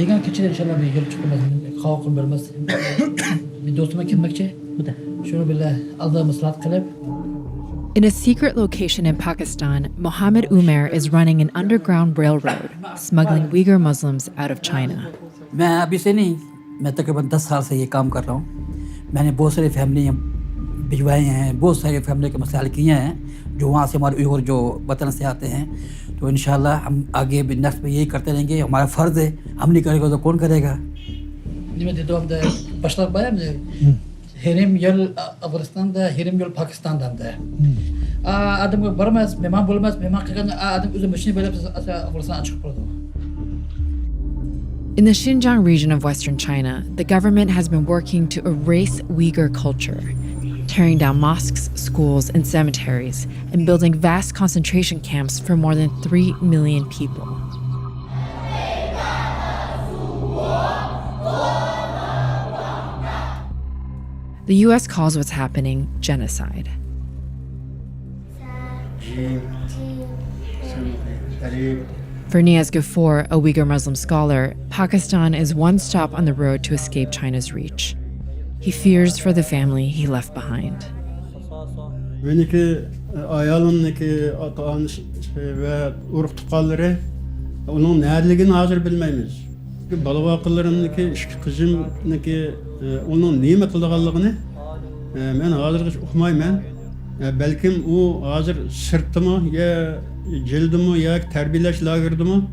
Vegan keçi inşallah bir yol çıkmaz. Halkın bilmez. Bir dostuma gitmekçi. Bu da. Şunu bile Allah'a maslahat kılıp. In a secret location in Pakistan, Mohammed Umair is running an underground railroad, smuggling Uyghur Muslims out of China. मैं अभी से नहीं, मैं तकरीबन 10 साल से ये काम कर रहा हूँ. मैंने बहुत सारी फैमिली भिजवाए हैं, बहुत सारी फैमिली के मसले हल किए हैं जो वहाँ से हमारे उइगुर जो वतन से आते हैं. तो इंशाल्लाह हम आगे भी नेक्स्ट में यही करते रहेंगे. हमारा फ़र्ज़ है, हम नहीं करेंगे तो कौन करेगा. Başlar bayağı mı? Herim yol Afganistan'da, herim yol Pakistan'dan da. Adam varmaz, mehman bulmaz, mehman kıkan adam üzüm başını böyle Afganistan'a çıkıp durdu. In the Xinjiang region of Western China, the government has been working to erase Uyghur culture, tearing down mosques, schools, and cemeteries, and building vast concentration camps for more than 3 million people. The US calls what's happening genocide. For Niaz Ghafoor, a Uyghur Muslim scholar, Pakistan is one stop on the road to escape China's reach. He fears for the family he left behind. Benimki ayalımdaki ata-anası ve uruk tukalları onun nereliğini hazır bilmeyimiz. Balıvakıllarımdaki, işki kızımdaki onun neyme kıldığallığını ben hazır okumayım. Belki o hazır sırttı mı ya cildi mi ya terbiyeleş lagırdı mı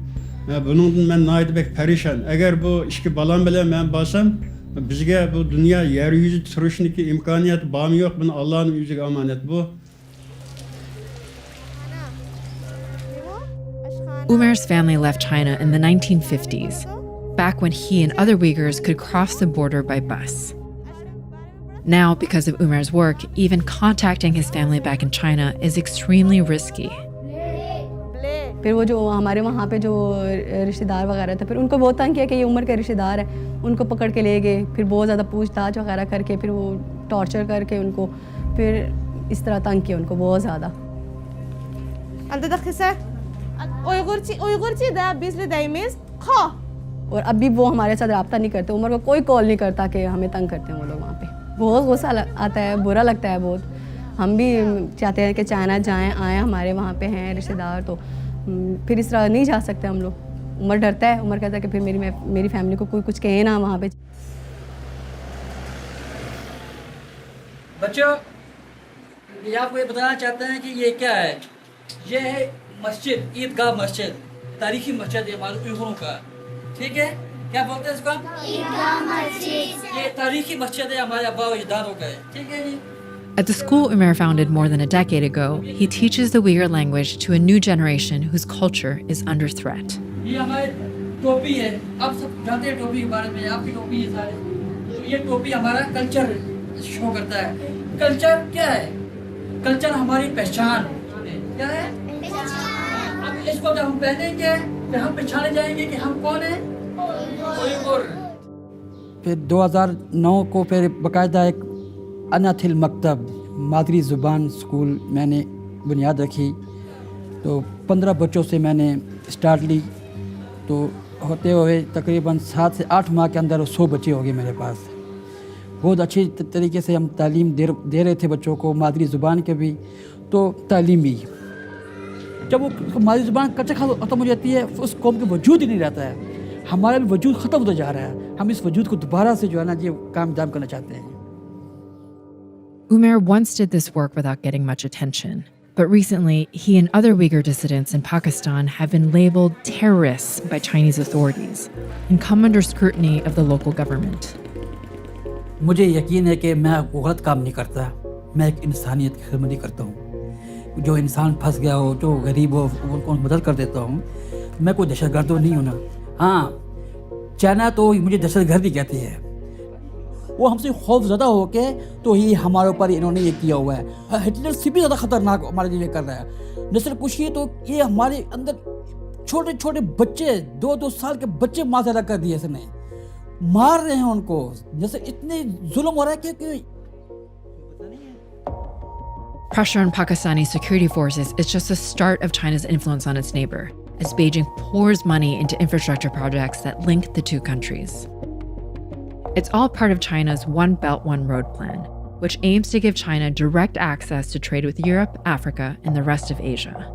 bunun ben naydı bek perişan. Eğer bu işki balan bile ben basam bizge bu dünya yeryüzü turuşundaki imkaniyet bağımı yok. Bunu Allah'ın yüzüge emanet bu. Umair's family left China in the 1950s, back when he and other Uyghurs could cross the border by bus. Now, because of Umair's work, even contacting his family back in China is extremely risky. फिर वो जो हमारे वहाँ पे जो रिश्तेदार वगैरह थे फिर उनको बहुत तंग किया कि ये उम्र के रिश्तेदार है, उनको पकड़ के ले गए, फिर बहुत ज़्यादा पूछताछ वगैरह करके फिर वो टॉर्चर करके उनको फिर इस तरह तंग किया उनको बहुत ज़्यादा. और अभी वो हमारे साथ रब्ता नहीं करते, उम्र को कोई कॉल नहीं करता कि हमें तंग करते हैं वो लोग वहाँ पे. बहुत गुस्सा आता है, बुरा लगता है बहुत. हम भी चाहते हैं कि चाइना जाएं, आएँ, हमारे वहाँ पे हैं रिश्तेदार, तो फिर इस तरह नहीं जा सकते हम लोग. उमर डरता है, उमर कहता है कि फिर मेरी फैमिली को कोई कुछ कहे ना वहाँ पे. बच्चों, ये आपको ये बताना चाहते हैं कि ये क्या है. ये है मस्जिद, ईदगाह मस्जिद, तारीखी मस्जिद है हमारे उइगुरों का. ठीक है, क्या बोलते हैं इसको? ईदगाह मस्जिद. ये तारीखी मस्जिद है हमारे अब्बा और अजदादों का है. ठीक है जी. At the school Umair founded more than a decade ago, he teaches the Uyghur language to a new generation whose culture is under threat. ये हमारी टोपी है. आप सब जानते हैं टोपी के बारे में. आपकी टोपी है सारे. तो ये टोपी हमारा कल्चर शो करता है. कल्चर क्या है? कल्चर हमारी पहचान. क्या है? अब इसको जब हम पहनेंगे तो हम पहचाने जाएंगे कि हम कौन हैं. उइगुर. फिर 2009 को फिर बाकायदा एक अनाथिल मकतब मादरी ज़ुबान स्कूल मैंने बुनियाद रखी. तो 15 बच्चों से मैंने स्टार्ट ली. तो होते हुए तकरीबन 7 से 8 माह के अंदर 100 बच्चे हो गए मेरे पास. बहुत अच्छी तरीके से हम तालीम दे रहे थे बच्चों को, मादरी ज़ुबान के भी तो तालीम भी. जब वो मादरी ज़ुबान कच्चा ख़त्म हो जाती है उस कौम का वजूद ही नहीं रहता है. हमारा भी वजूद ख़त्म होता जा रहा है. हम इस वजूद को दोबारा से जो है ना ये कामयाब करना चाहते हैं. Umair once did this work without getting much attention, but recently he and other Uyghur dissidents in Pakistan have been labeled terrorists by Chinese authorities and come under scrutiny of the local government. मुझे यकीन है कि मैं गलत काम नहीं करता. मैं एक इंसानियत की खिदमत ही करता हूँ. जो इंसान फंस गया हो, जो गरीब हो, उनको मदद कर देता हूँ. मैं कोई दहशतगर्द तो नहीं हूँ ना. हाँ, चाइना तो मुझे दहशतगर्द ही कहती है. वो हमसे खौफज़दा हो के तो ही हमारे ऊपर इन्होंने ये किया हुआ है. हिटलर से भी ज़्यादा ख़तरनाक हमारे लिए कर रहा है. नस्ल कुशी तो ये हमारे अंदर छोटे छोटे बच्चे 2-2 साल के बच्चे मार कर दिए इसने. मार रहे हैं उनको. जैसे इतने जुल्म हो रहा है कि Pressure on Pakistani security forces is just the start of China's influence on its neighbor. as Beijing pours money into infrastructure projects that link the two countries. It's all part of China's One Belt, One Road plan, which aims to give China direct access to trade with Europe, Africa, and the rest of Asia.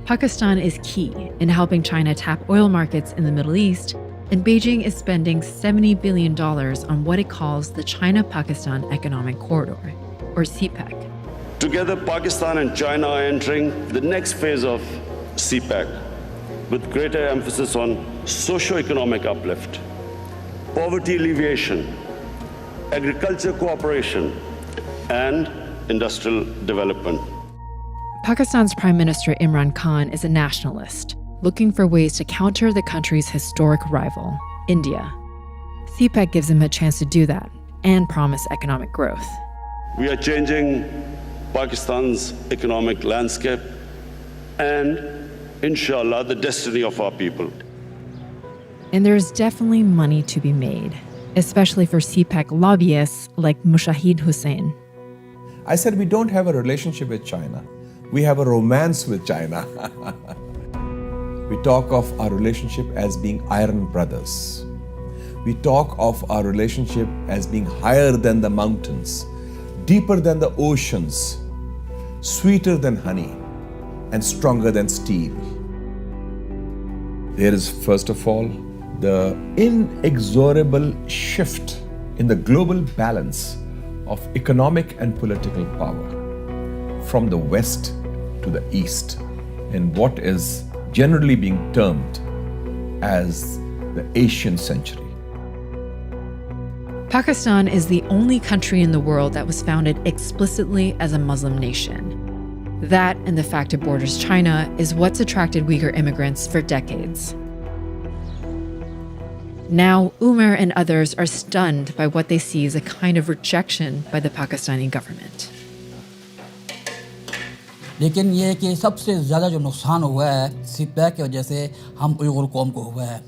Pakistan is key in helping China tap oil markets in the Middle East, and Beijing is spending $70 billion on what it calls the China-Pakistan Economic Corridor, or CPEC. Together, Pakistan and China are entering the next phase of CPEC, with greater emphasis on socio-economic uplift, poverty alleviation, agriculture cooperation, and industrial development. Pakistan's Prime Minister Imran Khan is a nationalist, looking for ways to counter the country's historic rival, India. CPEC gives him a chance to do that and promise economic growth. We are changing Pakistan's economic landscape and, inshallah, the destiny of our people. And there's definitely money to be made, especially for CPEC lobbyists like Mushahid Hussain. I said we don't have a relationship with China. We have a romance with China. We talk of our relationship as being iron brothers. We talk of our relationship as being higher than the mountains, deeper than the oceans, sweeter than honey, and stronger than steel. There is, first of all, the inexorable shift in the global balance of economic and political power from the West to the East in what is generally being termed as the Asian century. Pakistan is the only country in the world that was founded explicitly as a Muslim nation. That and the fact it borders China is what's attracted Uyghur immigrants for decades. Now, Umar and others are stunned by what they see as a kind of rejection by the Pakistani government. लेकिन ये कि सबसे ज़्यादा जो नुकसान हुआ है CPEC की वजह से हम उइगुर कौम को हुआ है।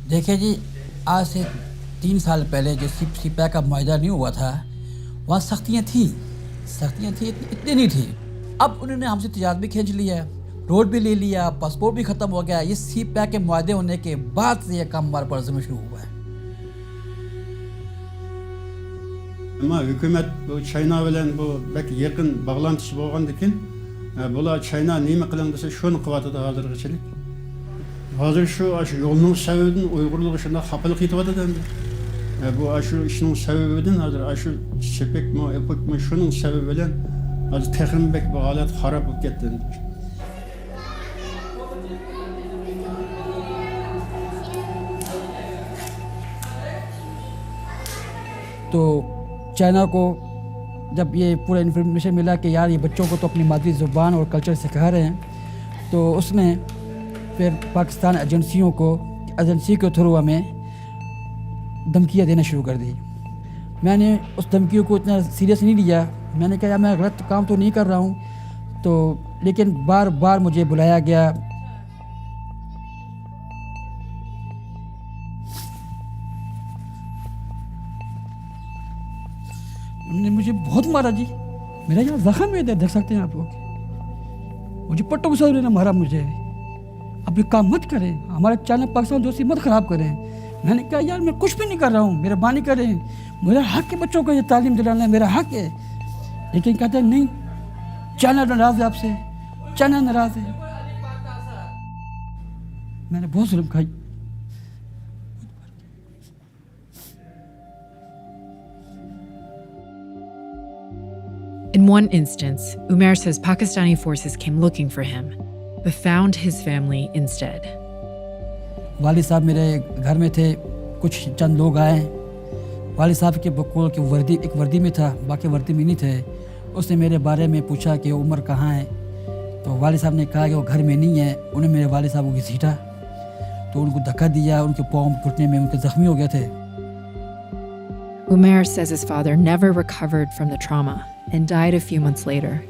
देखिए जी, आज से 3 साल पहले जो सीपैक का मुआहदा नहीं हुआ था, वहाँ सख्तियाँ थी, इतनी नहीं थी। अब उन्होंने हमसे तिजारत भी खींच लिया, रोड भी ले लिया, पासपोर्ट भी ख़त्म हो गया। ये सीपैक के मुआहदे होने के बाद से ये काम हमारे पर ज़मीन शुरू हुआ है। Ama hükümet bu China bilen bu belki yakın bağlantısı bolgandyken bular China neme kılan dese şunu kıvatıda hazırgıçılık. Hazır şu yolunun sebebinin Uygurluğu şunda xapalık yetip atıdı endi. Bu şu işinin sebebiden hazır şu sepek mi epok mi şunun sebebi bilen hazır texrim bek bu halat harap olup ketdi. तो China को जब ये पूरा information मिला कि यार ये बच्चों को तो अपनी मादरी ज़ुबान और कल्चर सिखा रहे हैं, तो उसने फिर पाकिस्तान एजेंसी के थ्रू हमें धमकियाँ देना शुरू कर दी। मैंने उस धमकियों को इतना सीरियस नहीं लिया। मैंने कहा यार मैं गलत काम तो नहीं कर रहा हूँ, तो लेकिन बार बार मुझे बुलाया गया। उन्होंने मुझे बहुत मारा जी, मेरा यहाँ जख्म है, देख सकते हैं आप लोग। मुझे पट्टों के साथ उन्होंने मारा मुझे। अब ये काम मत करें, हमारे चाइना पाकिस्तान दोस्ती मत ख़राब करें। मैंने कहा यार मैं कुछ भी नहीं कर रहा हूँ, मेहरबानी करें, मेरा हक है बच्चों को ये तालीम दिलाना है, मेरा हक है। लेकिन कहते हैं नहीं, चाइना नाराज़ है आपसे, चाइना नाराज़ है। मैंने बहुत जुल्म खाई। In one instance, Umar says Pakistani forces came looking for him, but found his family instead. वालिद साहब मेरे घर में थे, कुछ चंद लोग आए। वालिद साहब के बकौल की वर्दी, एक वर्दी में था, बाकी वर्दी में नहीं थे। उसने मेरे बारे में पूछा कि उमर कहाँ है, तो वालिद साहब ने कहा कि वो घर में नहीं है। उन्होंने मेरे वालिद साहब को घसीटा, तो उनको धक्का दिया, उनके पाँव घुटने में उनके जख्मी हो गए थे। Umar says his father never recovered from the trauma and died a few months later.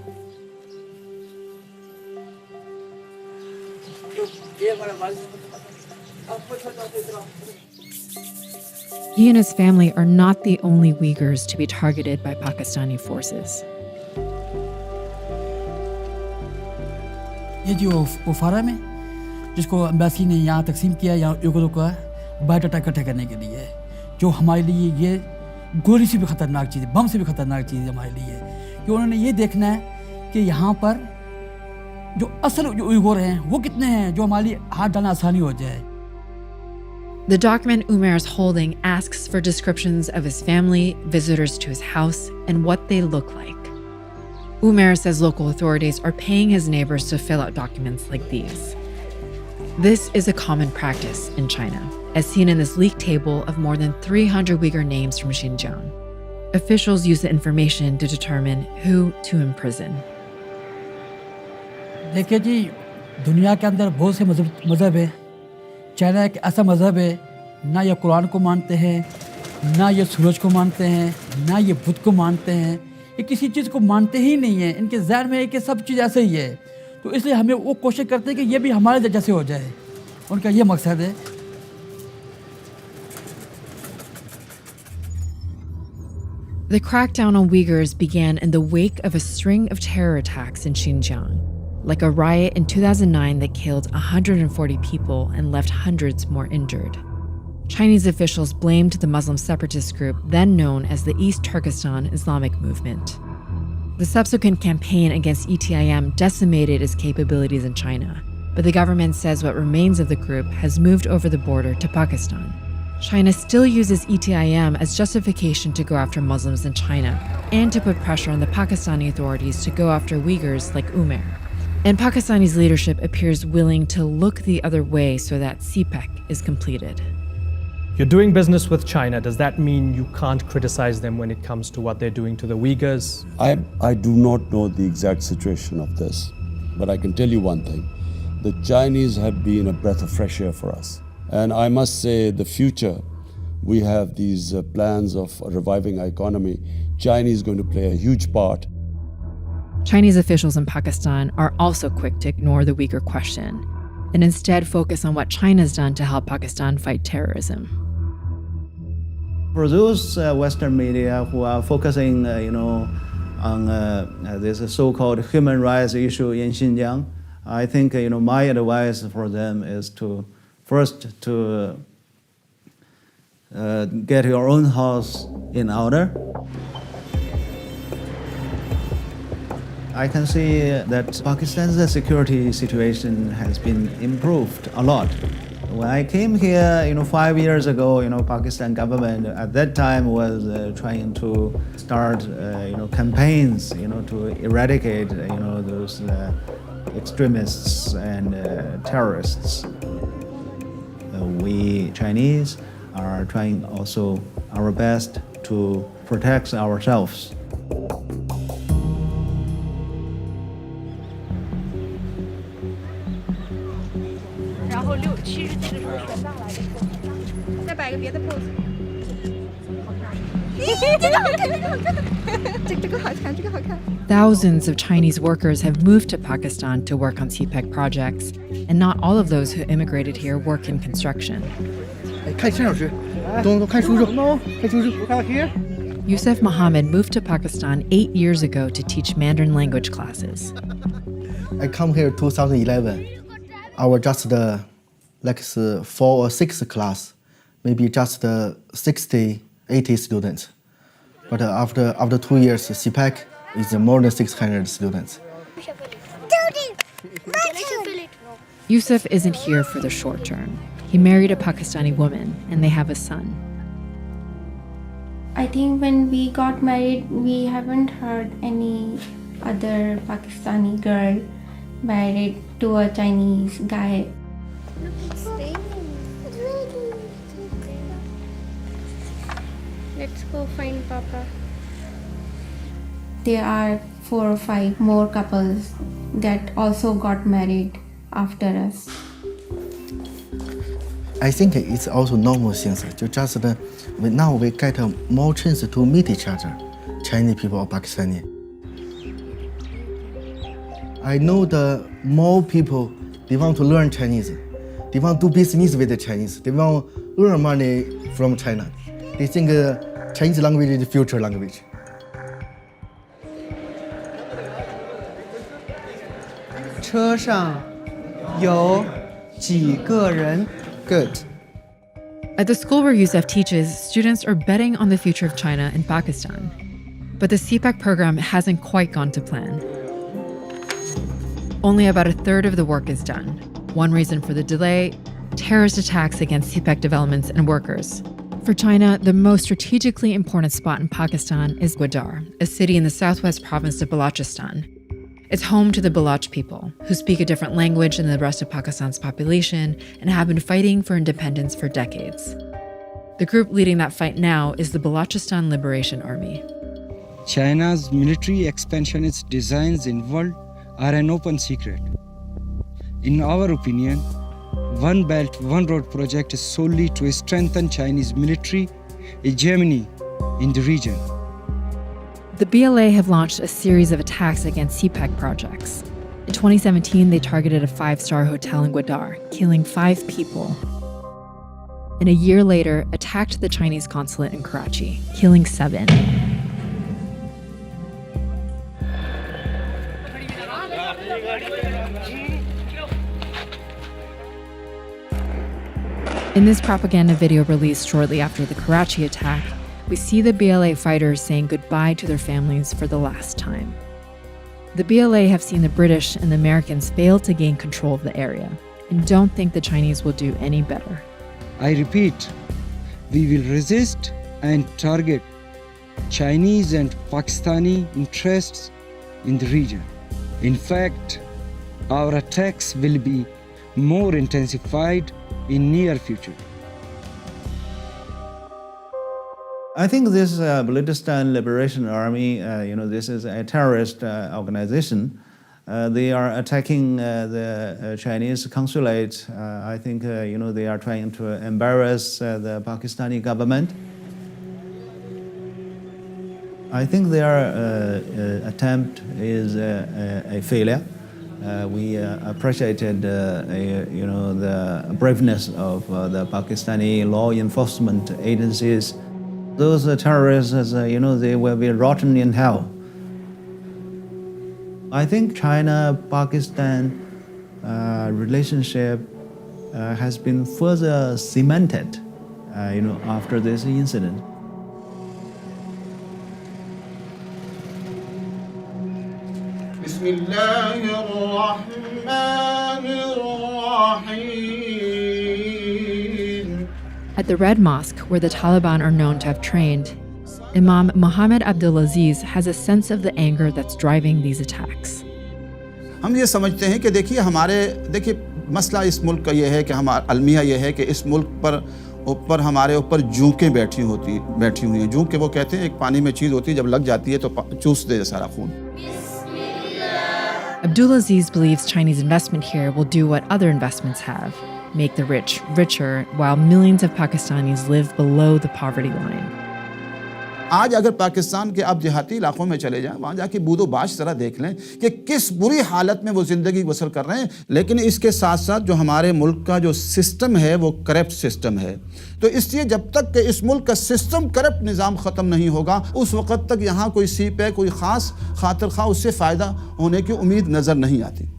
He and his family are not the only Uyghurs to be targeted by Pakistani forces. ये जो कुफारा में जिसको embassy ने यहाँ तकसीम किया है, यहाँ यूगों का बायोडाटा इकट्ठा करने के लिए, जो हमारे लिए ये गोली से भी ख़तरनाक चीज़ है, बम से भी ख़तरनाक चीज़ है हमारे लिए, कि उन्होंने ये देखना है कि यहाँ पर जो असल जो ईगोर हैं वो कितने हैं, जो हमारी हाथ डालना आसानी हो जाए. The document Umair is holding asks for descriptions of his family, visitors to his house, and what they look like. Umair says local authorities are paying his neighbors to fill out documents like these. This is a common practice in China, as seen in this leaked table of more than 300 Uyghur names from Xinjiang. Officials use the information to determine who to imprison. देखिए जी, दुनिया के अंदर बहुत से मज़हब है. China एक ऐसा मज़हब है, ना ये कुरान को मानते हैं, ना ये सूरज को मानते हैं, ना ये बुद्ध को मानते हैं. ये किसी चीज़ को मानते ही नहीं है. इनके ज़हन में है कि सब चीज़ ऐसे ही है. तो इसलिए हमें वो कोशिश करते हैं कि ये भी हमारे जैसे हो जाए. उनका ये मकसद है. The crackdown on Uyghurs began in the wake of a string of terror attacks in Xinjiang, like a riot in 2009 that killed 140 people and left hundreds more injured. Chinese officials blamed the Muslim separatist group then known as the East Turkestan Islamic Movement. The subsequent campaign against ETIM decimated its capabilities in China, but the government says what remains of the group has moved over the border to Pakistan. China still uses ETIM as justification to go after Muslims in China and to put pressure on the Pakistani authorities to go after Uyghurs like Umair. And Pakistani's leadership appears willing to look the other way so that CPEC is completed. You're doing business with China. Does that mean you can't criticize them when it comes to what they're doing to the Uyghurs? I do not know the exact situation of this, but I can tell you one thing. The Chinese have been a breath of fresh air for us. And I must say, the future, we have these plans of reviving our economy. China is going to play a huge part. Chinese officials in Pakistan are also quick to ignore the Uyghur question and instead focus on what China's done to help Pakistan fight terrorism. For those Western media who are focusing, on this so-called human rights issue in Xinjiang, I think, my advice for them is to first to get your own house in order. I can see that Pakistan's security situation has been improved a lot. When I came here, 5 years ago, Pakistan government at that time was trying to start, campaigns, to eradicate, those extremists and terrorists. We Chinese are trying also our best to protect ourselves. Thousands of Chinese workers have moved to Pakistan to work on CPEC projects, and not all of those who immigrated here work in construction. Yusuf Mohammed moved to Pakistan 8 years ago to teach Mandarin language classes. I come here 2011. I was just the 4 or 6 class, maybe just 60, 80 students. But after 2 years, CPEC is more than 600 students. Yusuf isn't here for the short term. He married a Pakistani woman, and they have a son. I think when we got married, we haven't heard any other Pakistani girl married to a Chinese guy. Let's go find Papa. There are 4 or 5 more couples that also got married after us. I think it's also normal things. Just now we get more chance to meet each other, Chinese people or Pakistani. I know the more people, they want to learn Chinese. They want to do business with the Chinese. They want to earn money from China. They think Chinese language is the future language. 几个人 Good. At the school where Youssef teaches, students are betting on the future of China and Pakistan. But the CPEC program hasn't quite gone to plan. Only about a third of the work is done. One reason for the delay, terrorist attacks against CPEC developments and workers. For China, the most strategically important spot in Pakistan is Gwadar, a city in the southwest province of Balochistan. It's home to the Baloch people, who speak a different language than the rest of Pakistan's population and have been fighting for independence for decades. The group leading that fight now is the Balochistan Liberation Army. China's military expansionist designs in world are an open secret. In our opinion, One Belt, One Road project is solely to strengthen Chinese military hegemony in the region. The BLA have launched a series of attacks against CPEC projects. In 2017, they targeted a 5-star hotel in Gwadar, killing 5 people. And a year later, attacked the Chinese consulate in Karachi, killing 7. In this propaganda video released shortly after the Karachi attack, we see the BLA fighters saying goodbye to their families for the last time. The BLA have seen the British and the Americans fail to gain control of the area and don't think the Chinese will do any better. I repeat, we will resist and target Chinese and Pakistani interests in the region. In fact, our attacks will be more intensified in near future. I think this Balochistan Liberation Army, this is a terrorist organization. They are attacking the Chinese consulate. I think, they are trying to embarrass the Pakistani government. I think their attempt is a failure. We appreciated, the braveness of the Pakistani law enforcement agencies. Those terrorists, they will be rotten in hell. I think China-Pakistan relationship has been further cemented, after this incident. At the Red Mosque, where the Taliban are known to have trained, Imam Mohammed Abdulaziz has a sense of the anger that's driving these attacks. हम ये समझते हैं कि देखिए मसला इस मुल्क का ये है कि हमारा अलमिया ये है कि इस मुल्क पर ऊपर हमारे ऊपर जूकें बैठी हुई हैं। जूक के वो कहते हैं एक पानी में चीज़ होती है, जब लग जाती है तो चूस दे सारा खून। Abdulaziz believes Chinese investment here will do what other investments have, make the rich richer, while millions of Pakistanis live below the poverty line. आज अगर पाकिस्तान के आप देहाती इलाकों में चले जाएं, वहाँ जाके बूदो बाश जरा देख लें कि किस बुरी हालत में वो ज़िंदगी बसर कर रहे हैं। लेकिन इसके साथ साथ जो हमारे मुल्क का जो सिस्टम है वो करप्ट सिस्टम है। तो इसलिए जब तक कि इस मुल्क का सिस्टम करप्ट निज़ाम ख़त्म नहीं होगा, उस वक़्त तक यहाँ कोई सीप है, कोई ख़ास खातिर खा उससे फ़ायदा होने की उम्मीद नज़र नहीं आती।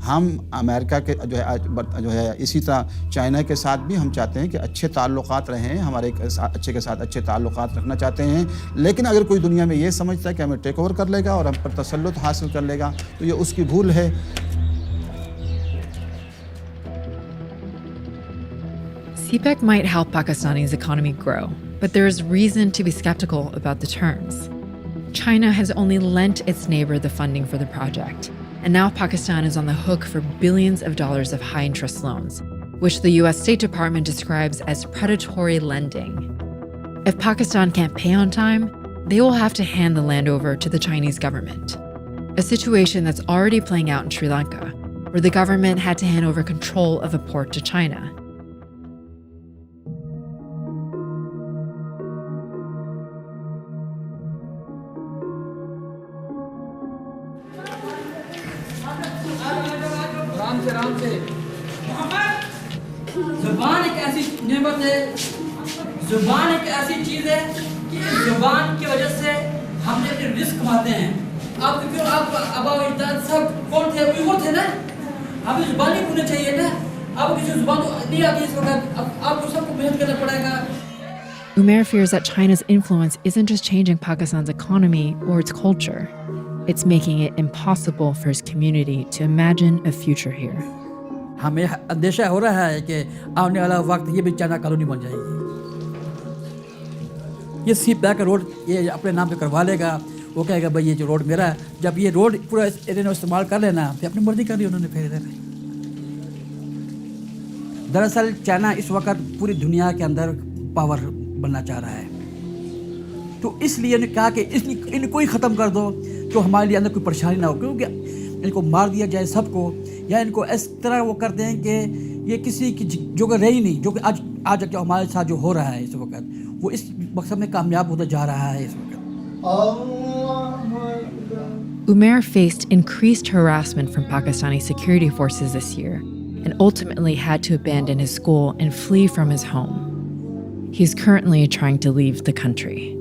हम अमेरिका के जो है इसी तरह चाइना के साथ भी हम चाहते हैं कि अच्छे ताल्लुकात रहें, हमारे अच्छे के साथ अच्छे ताल्लुकात रखना चाहते हैं। लेकिन अगर कोई दुनिया में ये समझता है कि हमें टेक ओवर कर लेगा और हम पर तसल्लुत हासिल कर लेगा, तो ये उसकी भूल है। CPEC might help Pakistani's economy grow, but there is reason to be skeptical about the terms. China has only lent its neighbor the funding for the project. And now Pakistan is on the hook for billions of dollars of high-interest loans, which the US State Department describes as predatory lending. If Pakistan can't pay on time, they will have to hand the land over to the Chinese government, a situation that's already playing out in Sri Lanka, where the government had to hand over control of a port to China. ज़ुबान एक ऐसी नेमत है, ज़ुबान एक ऐसी चीज़ है कि इस ज़ुबान की वजह से हमने अपने रिस्क कमाते हैं। आप देखो, आप अबा इज्जत सब कौन थे? उइगुर थे ना? हमें जुबान नहीं भूलना चाहिए ना। आपको किसी जुबान तो नहीं आती इस वक्त, अब आपको सबको मेहनत करना पड़ेगा। Umair fears that China's influence isn't just changing Pakistan's economy or its culture, it's making it impossible for his community to imagine a future here. हमें अंदेशा हो रहा है कि आने वाला वक्त ये भी चाइना कॉलोनी बन जाएगी। ये सीप बैक रोड ये अपने नाम पे करवा लेगा, वो कहेगा भाई ये जो रोड मेरा है। जब ये रोड पूरा एरिया में इस्तेमाल कर लेना, फिर अपनी मर्जी कर ली उन्होंने फिर इधर। दरअसल चाइना इस वक्त पूरी दुनिया के अंदर पावर बनना चाह रहा है, तो इसलिए उन्होंने कहा कि इनको ही ख़त्म कर दो तो हमारे लिए अंदर कोई परेशानी ना हो, क्योंकि इनको मार दिया जाए सबको, या इनको इस तरह वो कर दें कि ये किसी की जगह रही नहीं, जो कि आज जो हमारे साथ जो हो रहा है इस वक्त, वो इस मकसद में कामयाब होता जा रहा है इस वक्त। Umair faced increased harassment from Pakistani security forces this year and ultimately had to abandon his school and flee from his home. He's currently trying to leave the country.